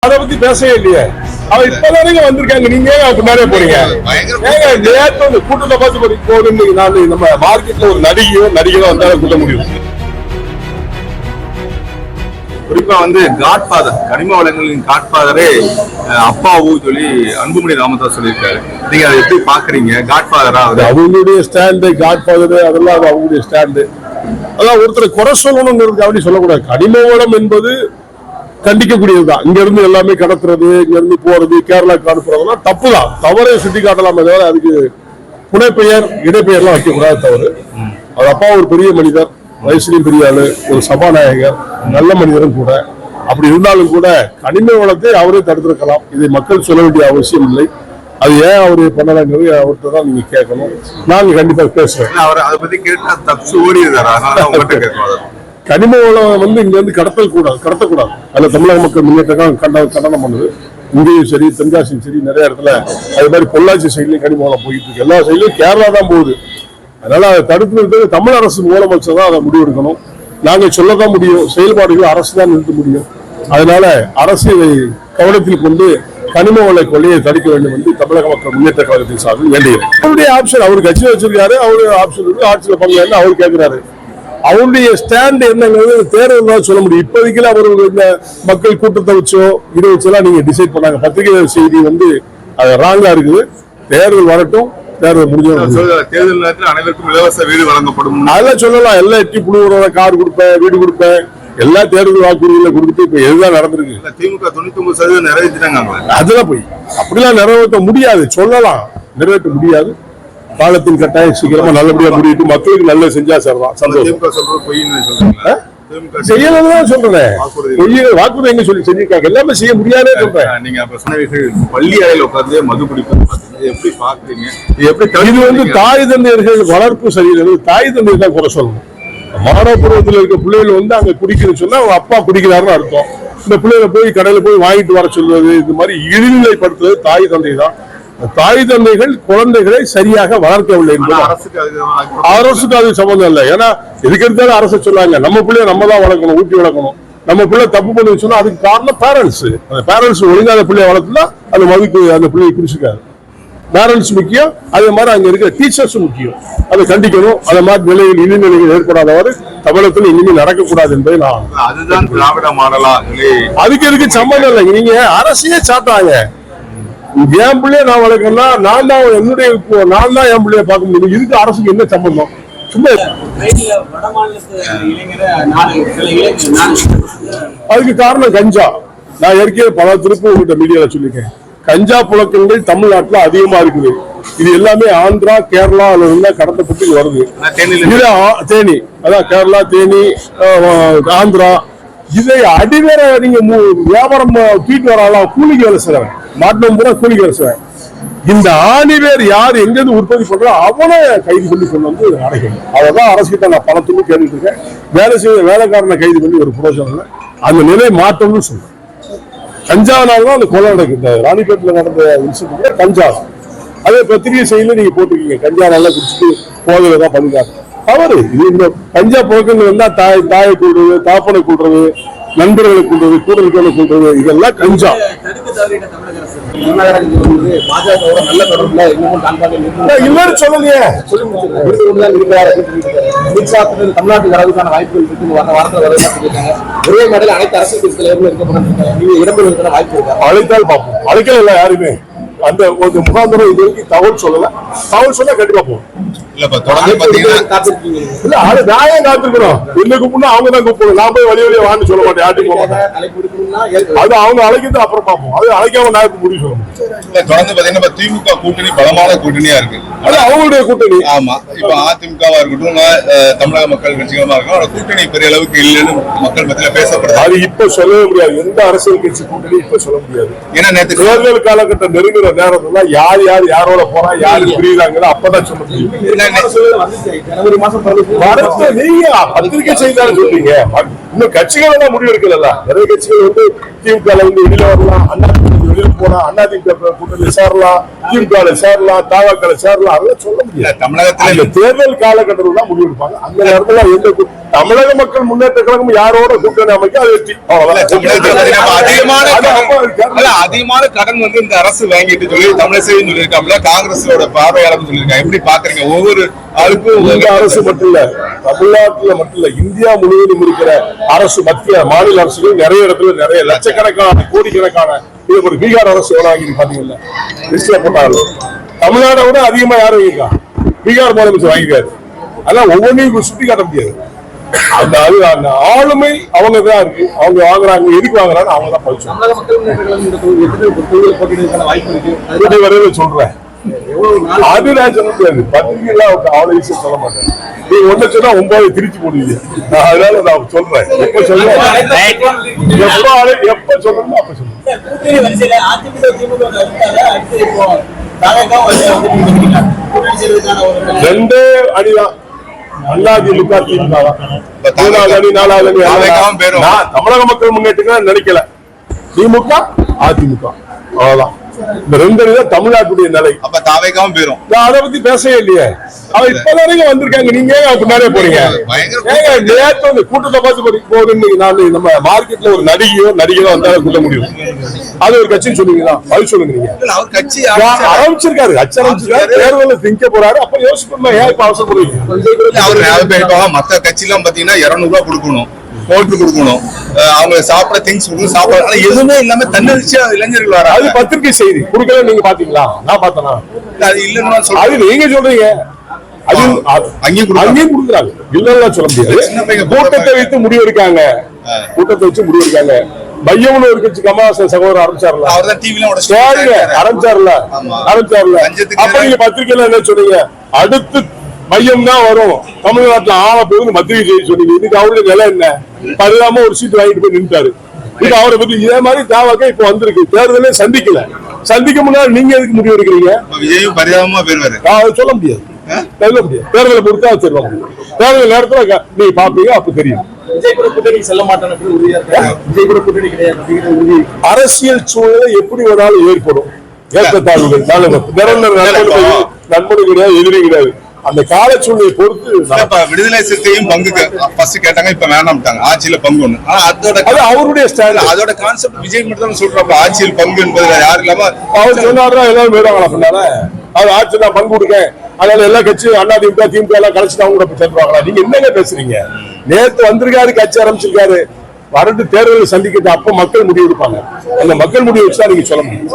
அதை பத்தி பேசவே இல்லையே. அவன் இப்பதான் வந்திருக்காங்க, நீங்க பின்னாலே போறீங்க. நேற்று கூட்டத்தை பார்த்து போகுது. நான் நம்ம மார்க்கெட்ல ஒரு நடிகையோ வந்தாலும் கூட்ட முடியும். குறிப்பா காட்ஃபாதர், கனிம வளங்களின் காட்ஃபாதரே அப்பாவு சொல்லி அன்புமணி ராமதாஸ் சொல்லியிருக்காரு. நீங்க அதை எப்படி பாக்குறீங்க? காட்ஃபாதரா அவங்களுடைய ஸ்டாண்டு, காட்ஃபாதர் அதெல்லாம் அவங்களுடைய ஸ்டாண்டு. அதான் ஒருத்தரை குறை சொல்லணுங்கிறது அப்படி சொல்லக்கூடாது. கனிம வளம் என்பது கண்டிக்கக்கூடியதுதான். இங்க இருந்து எல்லாமே கடத்துறது, இங்க இருந்து போறது, கேரளாக்கு அனுப்புறதெல்லாம் தப்புதான். தவறை சுட்டி காட்டலாமே தவிர அதுக்கு புனைப்பெயர் இடைப்பெயர்லாம் வைக்கக்கூடாது. தவறு. அது அப்பா ஒரு பெரிய மனிதர், வயசுலையும் பெரிய ஆளு, ஒரு சபாநாயகர், நல்ல மனிதரும் கூட. அப்படி இருந்தாலும் கூட கனிம வளத்தை அவரே தடுத்திருக்கலாம். இதை மக்கள் சொல்ல வேண்டிய அவசியம் இல்லை. அது ஏன் அவரு பண்ணலாங்கிறது அவர்கிட்ட தான் நீங்க கேட்கணும். நாங்க கண்டிப்பா பேசுறேன். அவர் அதை பத்தி கேட்டா தப்பு ஓடிடுறாரு. கனிம வளம் இங்க இருந்து கடத்தக்கூடாது. அதுல தமிழக மக்கள் முன்னேற்றம் கண்டனம் பண்ணுது. இங்கேயும் சரி, தென்காசியும் சரி, நிறைய இடத்துல அது மாதிரி பொள்ளாச்சி சைட்லயும் கனிம வளம் போயிட்டு இருக்கு. எல்லா சைட்லயும் கேரளா தான் போகுது. அதனால அதை தடுத்து நிறுத்த தமிழ் அரசு முதலமைச்சர் தான் அதை முடிவெடுக்கணும். நாங்க சொல்லதான் முடியும், செயல்பாடுகள் அரசு தான் நிறுத்த முடியும். அதனால அரசு இதை கவனத்தில் கொண்டு கனிம வள கொள்ளையை தடுக்க வேண்டும் என்று தமிழக மக்கள் முன்னேற்ற கழகத்தின் சார்பில் வேண்டுகிறேன். அவருடைய ஆப்ஷன், அவரு கட்சி வச்சிருக்காரு, அவரு ஆப்ஷன் இருக்கு, ஆட்சியில் பங்கு அவர் கேட்கிறாரு. அவருடைய ஸ்டாண்ட் என்னங்கிறது தேர்தல் தான் சொல்ல முடியும். இப்போதைக்கு அவர் இந்த மக்கள் கூட்டத்தை வச்சோ இதை வச்செல்லாம் நீங்க டிசைட் பண்ணாங்க. பத்திரிகை செய்தி அது ராங்கா இருக்குது. தேர்தல் வரட்டும், தேர்தல் முடிஞ்சு தேர்தல் நேரத்தில் அனைவருக்கும் இலவச வீடு வழங்கப்படும் அதெல்லாம் சொல்லலாம். எல்லாம் எட்டி புழுவுறத கார் கொடுப்பேன், வீடு கொடுப்பேன், எல்லா தேர்தல் வாக்குறுதிகளை கொடுத்துட்டு இப்ப எதுதான் நடந்திருக்கு? திமுக 99% நிறைவேற்றிட்டாங்க. அதெல்லாம் போய் அப்படிலாம் நிறைவேற்ற முடியாது. சொல்லலாம், நிறைவேற்ற முடியாது. காலத்தின் கட்டாயம் சீக்கிரமா நல்லபடியா முடியிட்டு மக்களுக்கு நல்ல செஞ்சா சரிதான். செய்யலாம் சொல்றேன். வாக்குறுதி எங்க சொல்லி செஞ்சிருக்காங்க, எல்லாமே செய்ய முடியாதே சொல்றேன். நீங்க பள்ளி அறையில் உட்கார்ந்து மது குடிப்பது எப்படி பாக்குறீங்க? இது தாய் தந்தையர்கள் வளர்ப்பு சரியில்லை. தாய் தந்தையை தான் குறை சொல்லணும். மாணவ பருவத்தில் இருக்க பிள்ளைகள் அங்க குடிக்கணும்னு சொன்னா அவங்க அப்பா குடிக்கிறாருன்னு அர்த்தம். இந்த பிள்ளைகளை போய் கடையில போய் வாங்கிட்டு வர சொல்வது, இந்த மாதிரி இழிநிலைப்படுத்துறது தாய் தந்தை தான். தாய் தந்தைகள் குழந்தைகளை சரியாக வளர்க்கவில்லை என்பது அரசுக்கு அது சம்பந்தம் இல்லை. ஏன்னா இதுக்கு எடுத்தாலும் அரசு சொல்லாங்க, நம்ம பிள்ளைய நம்ம தான் வளர்க்கணும், ஊட்டி வளர்க்கணும். நம்ம பிள்ளை தப்பு பண்ணி சொன்னா அதுக்கு காரணம் பேரண்ட்ஸ். அந்த பேரண்ட்ஸ் ஒழுங்காத பிள்ளைய வளர்த்துனா அந்த மதுக்கு அந்த பிள்ளையை குடிச்சுக்காது. பேரண்ட்ஸ் முக்கியம், அதே மாதிரி அங்க இருக்கிற டீச்சர்ஸ் முக்கியம். அதை கண்டிக்கணும். அந்த மாதிரி நிலையில் இழிநிலைகள் ஏற்படாதவாறு தமிழகத்தில் இனிமேல் நடக்கக்கூடாது என்பதை நான் அதுதான் திராவிட மாடலா அதுக்கு இருக்கு சம்பந்தம் இல்லை. நீங்க அரசியே சாட்டாங்க. என் பிள்ளைய நான் வளர்க்கணும்னா நான் தான் என் பிள்ளைய பார்க்க முடியும். இதுக்கு அரசுக்கு என்ன சம்பந்தம்? சும்மா அதுக்கு காரணம் கஞ்சா. நான் ஏற்கனவே பல திருப்பி உங்கள்கிட்ட மீடியால சொல்லியிருக்கேன். கஞ்சா புழக்கங்கள் தமிழ்நாட்டுல அதிகமா இருக்குது. இது எல்லாமே ஆந்திரா, கேரளா கடத்தப்பட்டு வருது. தேனி, அதான் கேரளா, தேனி, ஆந்திரா. இதை அடிவேற நீங்க வியாபாரம் தூக்கிட்டு வரலாம். கூலிக்கு வேலை செய்யறேன், மாட்டினம் பூரா கூலிக்கு வேலை செய்யறேன். இந்த ஆணிவேர் யார் எங்கிருந்து உற்பத்தி பண்றோ அவனை கைது பண்ணி கொண்டு அடைக்கணும். அதான் அரசுகிட்ட நான் பல துணி கேட்டுட்டு இருக்கேன். வேலை செய்ய வேலைக்காரனை கைது பண்ணி ஒரு புரோஜனம் இல்லை. அந்த நிலை மாற்றம்னு சொல்றேன். கஞ்சாவனால்தான் அந்த கொலை நடக்குது. ராணிப்பேட்டில் நடந்த இன்சிடென்ட் கஞ்சா. அதே பத்திரிகை செய்தியில நீங்க போட்டிருக்கீங்க, கஞ்சா நல்லா குடிச்சிட்டு போதையில தான் பண்ணிருக்காங்க. தவறு. இது இந்த கஞ்சா புழக்கங்கள் வந்தா தாயை கூடுறது, தாப்பனை கூடுறது, நண்பர்களை கூடுறது, கூடல்களை கூடுறது, இதெல்லாம் கஞ்சா. இவரு சொல்லலையே தமிழ்நாட்டு வரதுக்கான வாய்ப்புகள் இருக்கு. ஒரே மேடையில் அனைத்து அரசியல் தலைவர்களும் வாய்ப்பு இருக்கு. அழைத்தால் பார்ப்போம். அழைக்கல இல்ல யாருமே. அந்த ஒரு முகாந்திரம் இது வரைக்கும் தகவல் சொல்லல. தகவல் சொன்னா கண்டிப்பா போகும். காத்திருக்கிறோம். இன்னைக்கு முன்னா அவங்க தான் கூப்பிடுவோம். நான் போய் வழிய வான்னு சொல்ல மாட்டேன். யார்ட்டையும் போக மாட்டேன். அது அவங்க அழைக்கிறது அப்புறம் பார்ப்போம். அது அழைக்காம நான் இப்ப முடிவு சொல்ல முடியும். தொடர்ந்து பாத்தீங்கன்னா திமுக கூட்டணி பலமான கூட்டணியா இருக்கு. அது அவங்களுடைய கூட்டணி. ஆமா, இப்ப அதிமுகவா இருக்கட்டும், தமிழக மக்கள் கட்சிகளா இருக்கட்டும், கூட்டணி பெரிய அளவுக்கு இல்லைன்னு மக்கள் மத்தியில பேசப்படுது. அது இப்ப சொல்லவே முடியாது. எந்த அரசியல் கட்சி கூட்டணி இப்ப சொல்ல முடியாது. ஏன்னா நேற்று தேர்தல் காலகட்டம் நெருங்குற நேரத்துல யாரோட போறா, யாரு பிரியுறாங்களோ அப்பதான் சொல்ல முடியும். ஜனவரி மாசம் நீங்க பத்திரிகை செய்தாலும் சொல்றீங்க. இன்னும் கட்சிகள் எல்லாம் முடிவு எடுக்கல. நிறைய கட்சிகள் திமுக வெளியில வரலாம், அண்ணா வெளியே போனா அதிமுக கூட்டணி சேரலாம், திமுக சேரலாம், தாவக்கால சேரலாம், அதெல்லாம் சொல்ல முடியாது. தமிழகத்துல தேர்தல் காலகட்டத்தில் தான் முடிவெடுப்பாங்க. அந்த நேரத்தில் எந்த தமிழக மக்கள் முன்னேற்ற கழகம் யாரோட கூட்டணி அமைக்க அது வெற்றி. அதிகமான கடன் வந்து இந்த அரசு வாங்கிட்டு சொல்லி தமிழிசை சொல்லியிருக்காங்க, காங்கிரஸோட பார்வையாளர் சொல்லியிருக்காங்க. எப்படி பாக்குறீங்க? ஒவ்வொரு ஆளுக்கும் இந்த அரசு மட்டும் இல்ல, தமிழ்நாட்டில் மட்டும் இல்ல, இந்தியா முழுவதும் இருக்கிற அரசு, மத்திய மாநில அரசுகள் நிறைய இடத்துல நிறைய லட்சக்கணக்கான கோடிக்கணக்கான இது பீகார் அரசு எவ்வளவு வாங்கி பாத்தீங்கல்ல, லிஸ்ட்ல போட்டாங்க. தமிழ்நாடை விட அதிகமா யாரும் வாங்கியிருக்கா? பீகார் முதலமைச்சர் வாங்கிக்காரு. அதான் ஒவ்வொன்றையும் சுட்டி காட்ட முடியாது. அந்த ஆளுமை அவங்க தான் இருக்கு. அவங்க வாங்குறாங்க, எதுக்கு வாங்குறாங்க அவங்க தான் பதிச்சு. தமிழக மக்கள் முன்னேற்ற கழகம் இந்த தொகுதியில் போட்டியிடுவதற்கான வாய்ப்பு இருக்கு. வரையில சொல்றேன். அது நான் சொல்ல முடியாது. பத்திரிகைலாம் அவ்வளவு ஈஸியா சொல்ல மாட்டேன். நீ ஒண்ணு சொன்னா 9 திருச்சி போடுவீங்க. அதனால நான் சொல்றேன். எப்ப சொல்றேன், எப்ப சொல்லணுமோ அப்ப சொல்லுங்க. ரெண்டே அணிதான், அதிமுக திமுக. 3வது அணி 4வது அணி தமிழக மக்கள் முன்னேற்றம் நினைக்கல. திமுக அதிமுக அவ்வளவுதான். இந்த 2 அணி தான் தமிழ்நாட்டுடைய நிலை. அப்ப தாவேகாவும் பேரும் அதை பத்தி பேசவே இல்லையே. அவ இப்பதானே வந்திருக்காங்க, நீங்க பின்னாடியே போறீங்க. நேற்று வந்து கூட்டத்தை பார்த்து போகுது. நான் நம்ம மார்க்கெட்ல ஒரு நடிகையோ வந்தாலும் கூட்ட முடியும். அது ஒரு கட்சின்னு சொன்னீங்களா? பதில் சொல்லுங்க. நீங்க அவர் கட்சி ஆரம்பிச்சிருக்காரு, தேர்தலில் திங்க போறாரு. அப்ப யோசிக்கணும், ஏன் இப்ப அவசரப்படுவீங்க? அவர் மத்த கட்சி எல்லாம் பாத்தீங்கன்னா 200 ரூபாய் கொடுக்கணும், போட்டு கொடுக்கணும், அவங்க சாப்பிட திங்ஸ் கொடுக்கணும், சாப்பிட. ஆனா எதுவுமே இல்லாம தன்னெழுச்சியா இளைஞர்கள் வர. அது பத்திரிகை செய்தி கொடுக்கல, நீங்க பாத்தீங்களா? நான் பார்த்தேனா? அது இல்லன்னு அது நீங்க சொல்றீங்க. அங்கேயும் கொடுக்குறாங்க, இல்லன்னு சொல்ல முடியாது. கூட்டத்தை வைத்து முடிவெடுக்காங்க, கூட்டத்தை வச்சு முடிவெடுக்காங்க. மையம்னு ஒரு கட்சி கமலஹாசன் சகோதரர் ஆரம்பிச்சார்ல, ஆரம்பிச்சார்ல. அப்ப நீங்க பத்திரிகையில என்ன சொன்னீங்க? அடுத்து மையம் தான் வரும் தமிழ்நாட்டுல ஆள போய் மத்திய செய்தி சொன்னீங்க. இதுக்கு அவருடைய நிலை என்ன? பரிதாம ஒரு சீட்டு வாங்கிட்டு போய் நின்றாரு. இது அவரை பத்தி இதே மாதிரி தாவாக்க இப்ப வந்திருக்கு. தேர்தலே சந்திக்க முன்னாடி நீங்க எதுக்கு முடிவு எடுக்கிறீங்க? விஜயும் பரிதாபமா பேருவாரு. சொல்ல முடியாது, தேர்தலை பொறுத்தா தெரியும். தேர்தல் நேரத்துல நீங்க பாப்பீங்க, அப்ப தெரியும். விஜய் கூட கூட்டணி செல்ல மாட்டேன்னு உறுதியா இருக்காங்க. விஜய் கூட கூட்டணி கிடையாது. அரசியல் சூழ்நிலை எப்படி வேணாலும் ஏற்படும். ஏற்றத்தாழ்வுகள் நண்பனு கிடையாது, எதிரி கிடையாது. அந்த கால சூழ்நிலை பொறுத்து விடுதலை சிறுத்தையும் பங்கு கேட்டாங்க, இப்ப வேணாம்ட்டாங்க. ஆட்சியில பங்கு ஒண்ணு. ஆனா அது அவருடைய ஸ்டைல், அதோட கான்செப்ட் விஜய் மட்டும் தான் சொல்றாங்க. ஆட்சியில் பங்கு என்பது யாரு இல்லாம அவர் சொன்னாருன்னா எல்லாரும் போயிடுவாங்களா? பின்னால அது ஆட்சியில பங்கு கொடுக்க, அதனால எல்லா கட்சியும் அதிமுக திமுக எல்லாம் கழிச்சுட்டு அவங்க கூட சேர்ந்துருவாங்களா? நீங்க என்னங்க பேசுறீங்க? நேத்து வந்திருக்காரு, கட்சி ஆரம்பிச்சிருக்காரு. வரட்டு தேர்தலை சந்திக்கிறது அப்ப மக்கள் முடிவு எடுப்பாங்க. அந்த மக்கள் முடிவு வச்சுதான் நீங்க சொல்ல முடியும்.